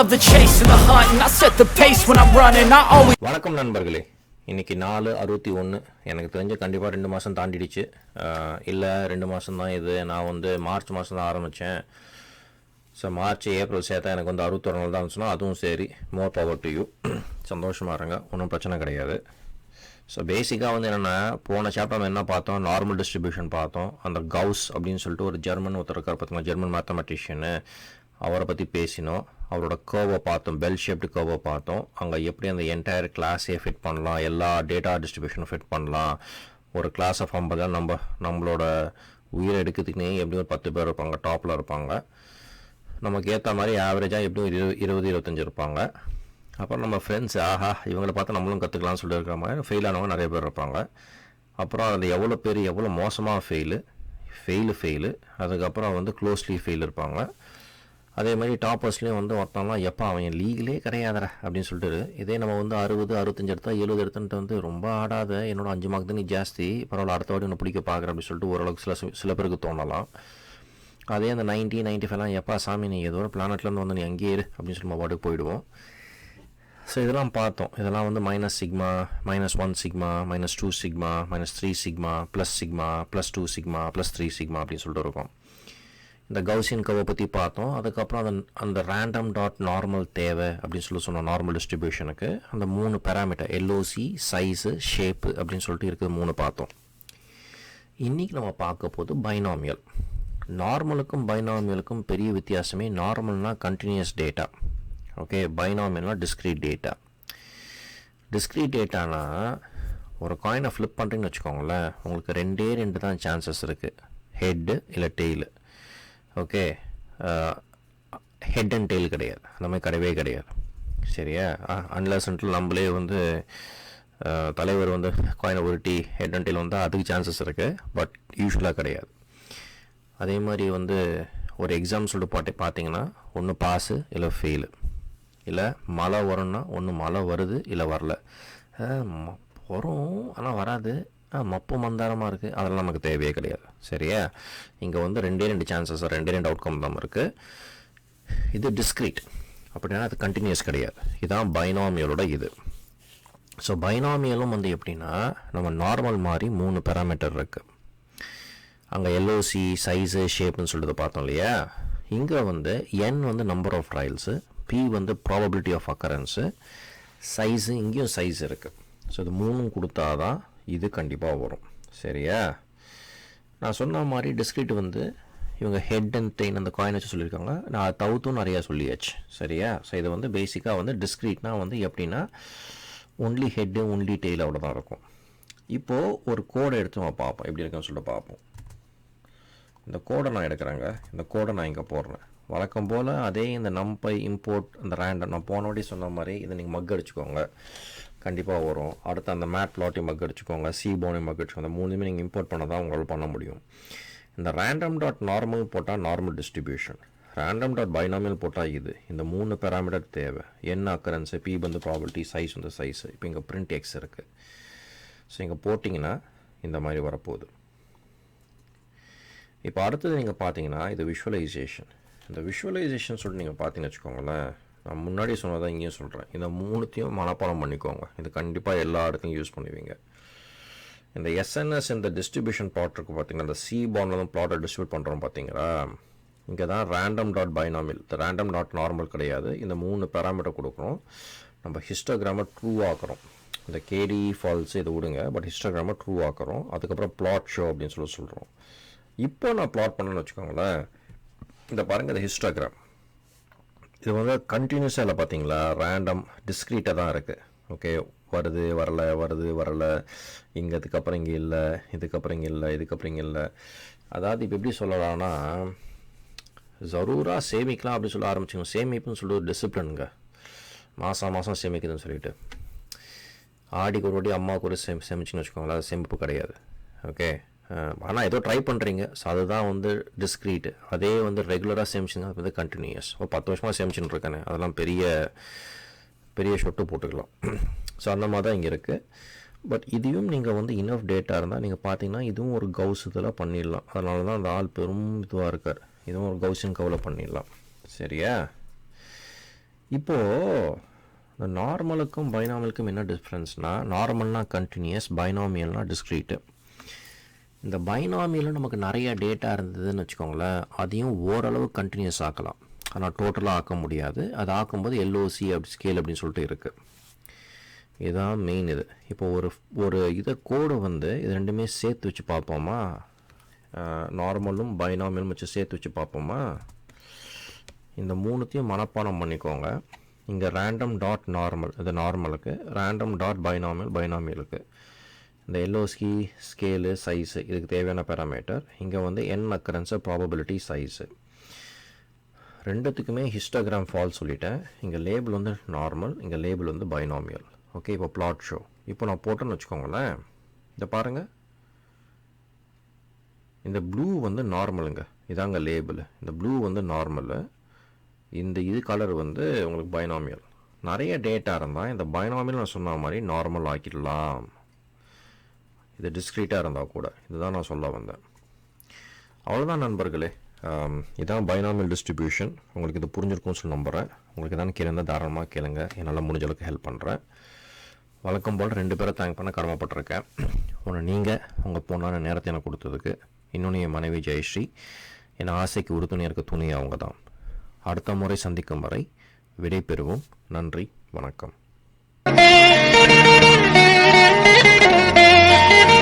love the chase and the hunt, and I set the pace when I'm running. I always. வணக்கம் நண்பர்களே, இன்றைக்கி 4/61. எனக்கு தெரிஞ்ச கண்டிப்பாக 2 மாதம் தாண்டிடுச்சு. இல்லை 2 மாதம் தான் இது. நான் வந்து மார்ச் மாதம் தான் ஆரம்பித்தேன். ஸோ மார்ச் ஏப்ரல் சேர்த்தா எனக்கு வந்து 61 நாள் தான் இருந்துச்சுன்னா அதுவும் சரி, மோர் பவர் டு யூ. சந்தோஷமாக இருங்க, ஒன்றும் பிரச்சனை கிடையாது. ஸோ பேசிக்காக வந்து என்னென்னா, போன சாப்டர் நம்ம என்ன பார்த்தோம், நார்மல் டிஸ்ட்ரிபியூஷன் பார்த்தோம். அந்த கவுஸ் அப்படின்னு சொல்லிட்டு ஒரு ஜெர்மன் ஒருத்தர் இருக்கார் பார்த்தீங்களா, ஜெர்மன் மேத்தமெட்டிஷியனு, அவரை பற்றி பேசினோம். அவரோட கர்வை பார்த்தோம், பெல் ஷேப்டு கர்வை பார்த்தோம். அங்கே எப்படி அந்த என்டையர் கிளாஸே ஃபிட் பண்ணலாம், எல்லா டேட்டா டிஸ்ட்ரிபியூஷனும் ஃபிட் பண்ணலாம். ஒரு கிளாஸ் ஆஃப் 50 நம்மளோட உயிரை எடுக்கிறதுக்குனே எப்படியும் ஒரு 10 பேர் இருப்பாங்க, டாப்பில் இருப்பாங்க. நமக்கு ஏற்ற மாதிரி ஆவரேஜாக எப்படியும் 20-25 இருப்பாங்க. அப்புறம் நம்ம ஃப்ரெண்ட்ஸ், ஆஹா இவங்களை பார்த்து நம்மளும் கற்றுக்கலாம்னு சொல்லி இருக்கிற மாதிரி ஃபெயில் ஆனவங்க நிறைய பேர் இருப்பாங்க. அப்புறம் அதில் எவ்வளோ பேர் எவ்வளோ மோசமாக ஃபெயிலு, அதுக்கப்புறம் வந்து க்ளோஸ்லி ஃபெயில் இருப்பாங்க. அதே மாதிரி டாப்பர்ஸ்லேயும் வந்து ஒருத்தவங்களாம் எப்போ அவன் லீகலே கிடையாதுற அப்படின்னு சொல்லிட்டு, இதே நம்ம வந்து 60-65 எடுத்தா 70 எடுத்துன்ட்டு வந்து ரொம்ப ஆடாத, என்னோட 5 மார்க் தான் நீ ஜாஸ்தி, பரவாயில்ல அடுத்த வாட்டி ஒன்று பிடிக்க பார்க்குறேன் அப்படின்னு சொல்லிட்டு ஓரளவுக்கு சில பேருக்கு தோணலாம். அதே அந்த 90-95 எப்பா சாமி நீ ஏதோ ஒரு பிளானட்லேருந்து வந்து நீ அங்கேயே இரு அப்படின்னு சொல்லி நம்ம பாட்டுக்கு போயிடுவோம். ஸோ இதெல்லாம் பார்த்தோம். இதெல்லாம் வந்து -σ, -1 sigma, -2 sigma, -3 sigma, +σ, +2 sigma, +3 sigma அப்படின்னு சொல்லிட்டு இருக்கும். இந்த கவுசியன் கர்வை பற்றி பார்த்தோம். அதுக்கப்புறம் அந்த ரேண்டம் டாட் நார்மல் தேவை அப்படின்னு சொல்லி சொன்னோம். நார்மல் டிஸ்ட்ரிபியூஷனுக்கு அந்த 3 பேராமீட்டர் எல்ஓசி, சைஸு, ஷேப்பு அப்படின்னு சொல்லிட்டு இருக்குது 3 பார்த்தோம். இன்றைக்கி நம்ம பார்க்க போது பைனாமியல். நார்மலுக்கும் பைனாமியலுக்கும் பெரிய வித்தியாசமே, நார்மல்னால் கண்டினியூஸ் டேட்டா, ஓகே, பைனாமியல்னால் டிஸ்க்ரீட் டேட்டா. டிஸ்க்ரீட் டேட்டானா ஒரு காயினை ஃப்ளிப் பண்ணுறீங்கன்னு வச்சுக்கோங்களேன், உங்களுக்கு 2 தான் சான்சஸ் இருக்குது, ஹெட்டு இல்லை tail. Okay, head and tail கிடையாது, அந்த மாதிரி கிடையவே கிடையாது. சரியா? அன்லஸ் அன்டில் நம்மளே வந்து தலைவர் வந்து காயினை உருட்டி ஹெட் அண்ட் டெய்ல் வந்தால் அதுக்கு சான்சஸ் இருக்குது, பட் யூஸ்வலாக கிடையாது. அதே மாதிரி வந்து ஒரு எக்ஸாம் சொல்லிட்டு பார்த்தீங்கன்னா, ஒன்று பாஸு இல்லை ஃபெயிலு, இல்லை மழை வரும்னா ஒன்று மழை வருது இல்லை வரல, வரும் ஆனால் வராது, மப்பு மந்தாரமாக இருக்குது, அதெல்லாம் நமக்கு தேவையே கிடையாது. சரியா? இங்கே வந்து 2 சான்சஸ், 2 அவுட்கம் தான் இருக்குது. இது டிஸ்க்ரீட் அப்படின்னா அது கண்டினியூஸ் கிடையாது. இதுதான் பைனாமியலோட இது. ஸோ பைனாமியலும் வந்து எப்படின்னா, நம்ம நார்மல் மாதிரி 3 பேராமீட்டர் இருக்குது. அங்கே எல்ஓசி, சைஸு, ஷேப்னு சொல்லிட்டு பார்த்தோம் இல்லையா. இங்கே வந்து n வந்து நம்பர் ஆஃப் ட்ரையல்ஸு, p வந்து ப்ராபபிலிட்டி ஆஃப் அக்கரன்ஸு, சைஸு, இங்கேயும் சைஸ் இருக்குது. ஸோ இது 3 கொடுத்தா தான் இது கண்டிப்பாக வரும். சரியா? நான் சொன்ன மாதிரி டிஸ்க்ரீட் வந்து இவங்க ஹெட் அண்ட் டெயின் அந்த காயின் வச்சு சொல்லியிருக்காங்க, நான் தவிர்த்தும் நிறையா சொல்லியாச்சு. சரியா? ஸோ இது வந்து பேசிக்காக வந்து டிஸ்க்ரீட்னால் வந்து எப்படின்னா ஒன்லி ஹெட்டு ஒன்லி டெய்ல் அவ்வளோதான் இருக்கும். இப்போது ஒரு கோடை எடுத்து நம்ம பார்ப்போம், எப்படி இருக்குன்னு சொல்லிட்டு பார்ப்போம். இந்த கோடை நான் எடுக்கிறேங்க, இந்த கோடை நான் இங்கே போடுறேன். வழக்கம் போல் அதே இந்த NumPy இம்போர்ட் அந்த ரேண்டம் நான் போன வாட்டி சொன்ன மாதிரி இதை நீங்கள் மக் அடிச்சுக்கோங்க, கண்டிப்பாக வரும். அடுத்து அந்த மேட் ப்ளாட்டையும் மக் அடிச்சுக்கோங்க, போனையும் மக் அடிச்சுக்கோங்க. அந்த 3 நீங்கள் இம்போர்ட் பண்ண தான் உங்களால் பண்ண முடியும். இந்த ரேண்டம் டாட் நார்மல் போட்டால் normal distribution, random dot binomial போட்டால் இது. இந்த 3 பேராமீட்டர் தேவை, என்ன அக்கரன்ஸு, p வந்து ப்ராபபிலிட்டி, சைஸ் வந்து சைஸு. இப்போ இங்கே பிரிண்ட் எக்ஸ் இருக்குது. ஸோ இங்கே போட்டிங்கன்னா இந்த மாதிரி வரப்போகுது. இப்போ அடுத்தது நீங்கள் பார்த்தீங்கன்னா இது விஷுவலைசேஷன். இந்த விஷுவலைசேஷன் சொல்லிட்டு நீங்கள் பார்த்தீங்கன்னு வச்சுக்கோங்களேன், நான் முன்னாடி சொன்னதான் இங்கேயும் சொல்கிறேன், இந்த 3த்தையும் மனப்பாடம் பண்ணிக்கோங்க. இது கண்டிப்பாக எல்லா இடத்துலையும் யூஸ் பண்ணுவீங்க. இந்த எஸ்என்எஸ் இந்த டிஸ்ட்ரிபியூஷன் பிளாட் இருக்குது பார்த்தீங்கன்னா, இந்த சி பாண்டில் தான் பிளாட்டை டிஸ்ட்ரிபியூட் பண்ணுறோம் பார்த்தீங்களா. இங்கே தான் ரேண்டம் டாட் பைனாமியல், இந்த ரேண்டம் டாட் நார்மல் கிடையாது. இந்த 3 பேராமீட்டர் கொடுக்குறோம். நம்ம ஹிஸ்டோகிராமை ட்ரூ ஆக்குறோம். இந்த கேடி ஃபால்ஸ் இதை விடுங்க, பட் ஹிஸ்டோகிராமை ட்ரூ ஆக்குறோம். அதுக்கப்புறம் பிளாட் ஷோ அப்படின்னு சொல்கிறோம். இப்போ நான் பிளாட் பண்ணேன்னு வச்சுக்கோங்களேன், இந்த பாருங்கள், இந்த ஹிஸ்டோகிராம் இது வந்து கண்டினியூஸாக இல்லை பார்த்தீங்களா, ரேண்டம் டிஸ்க்ரீட்டாக தான் இருக்குது. ஓகே, வருது வரலை, வருது வரலை, இங்கே இதுக்கப்புறம் இங்கே இல்லை, இதுக்கப்புறம் இங்கே இல்லை, இதுக்கப்புறம் இங்கே இல்லை. அதாவது இப்போ எப்படி சொல்லலாம்னா, ஜரூராக சேமிக்கலாம் அப்படின்னு சொல்ல ஆரம்பிச்சிங்க. சேமிப்புன்னு சொல்லிட்டு ஒரு டிசிப்ளினுங்க, மாதம் சேமிக்குதுன்னு சொல்லிட்டு. ஆடிக்கு ஒரு வாட்டி அம்மாவுக்கு ஒரு சேமிச்சிங்கன்னு வச்சுக்கோங்களேன், அது சேமிப்பு கிடையாது. ஓகே, ஆனால் ஏதோ ட்ரை பண்ணுறீங்க, ஸோ அதுதான் வந்து டிஸ்க்ரீட். அதே வந்து ரெகுலராக சேமிச்சிங்க, அது வந்து கண்டினியூஸ். ஒரு 10 வருஷமாக சேமிச்சுன்னு இருக்கேனே, அதெல்லாம் பெரிய ஷொட்டு போட்டுக்கலாம். ஸோ அந்த மாதிரி தான் இங்கே இருக்குது. பட் இதையும் நீங்கள் வந்து இனஃப் டேட்டா இருந்தால் நீங்கள் பார்த்தீங்கன்னா இதுவும் ஒரு கவுஸ் இதில் பண்ணிடலாம். அதனால தான் அந்த ஆள் பெரும் இதுவாக இருக்கார். இதுவும் ஒரு கவுசின் கவில் பண்ணிடலாம். சரியா? இப்போது இந்த நார்மலுக்கும் பைனாமியலுக்கும் என்ன டிஃப்ரென்ஸ்னால், நார்மல்னால் கண்டினியூஸ், பைனாமியல்னால் டிஸ்க்ரீட்டு. இந்த பைனாமியலும் நமக்கு நிறைய டேட்டா இருந்ததுன்னு வச்சுக்கோங்களேன், அதையும் ஓரளவு கண்டினியூஸ் ஆக்கலாம். ஆனால் டோட்டலாக ஆக்க முடியாது. அது ஆக்கும்போது எல்ஓசி ஸ்கேல் அப்படின்னு சொல்லிட்டு இருக்குது. இதுதான் மெயின் இது. இப்போ ஒரு இதை கோடை வந்து இது ரெண்டுமே சேர்த்து வச்சு பார்ப்போமா, நார்மலும் பைனாமியலும் வச்சு சேர்த்து வச்சு பார்ப்போமா. இந்த மூணுத்தையும் மனப்பாடம் பண்ணிக்கோங்க. இங்கே ரேண்டம் டாட் நார்மல், இது நார்மலுக்கு, ரேண்டம் டாட் பைனாமியலுக்கு. இந்த எல்ஓசி ஸ்கேலு சைஸு இதுக்கு தேவையான பேராமீட்டர். இங்கே வந்து என் அக்கரன்ஸு ப்ராபபிலிட்டி சைஸு. ரெண்டுத்துக்குமே ஹிஸ்டோகிராம் ஃபால் சொல்லிட்டேன். இங்கே லேபிள் வந்து நார்மல், இங்கே லேபிள் வந்து பைனாமியல். ஓகே, இப்போ பிளாட் ஷோ. இப்போ நான் போட்டேன்னு வச்சுக்கோங்களேன், இதை பாருங்கள். இந்த ப்ளூ வந்து நார்மலுங்க, இதாங்க லேபிள். இந்த ப்ளூ வந்து நார்மலு, இந்த இது கலர் வந்து உங்களுக்கு பைனாமியல். நிறைய டேட்டா இருந்தால் இந்த பைனாமியல் நான் சொன்ன மாதிரி நார்மல் ஆக்கிடலாம். இது டிஸ்க்ரீட்டாக இருந்தால் கூட. இதுதான் நான் சொல்ல வந்தேன். அவ்வளோதான் நண்பர்களே. இதான் பைனாமியல் டிஸ்ட்ரிபியூஷன். உங்களுக்கு இது புரிஞ்சிருக்கும்னு சொல்லி நம்புகிறேன். உங்களுக்கு எதாவது கேளுங்க, தாராளமாக கேளுங்க. என்னால் முடிஞ்ச அளவுக்கு ஹெல்ப் பண்ணுறேன். வழக்கம் போல் 2 பேரை தேங்க் பண்ண கடமைப்பட்டிருக்கேன். ஒன்று நீங்கள் உங்கள் பொண்ணான நேரத்தை எனக்கு கொடுத்ததுக்கு, இன்னொன்று என் மனைவி ஜெயஸ்ரீ. என் ஆசைக்கு உறுதுணையாக இருக்க துணி அவங்க தான். அடுத்த முறை சந்திக்கும் வரை விடை பெறுவோம். நன்றி, வணக்கம்.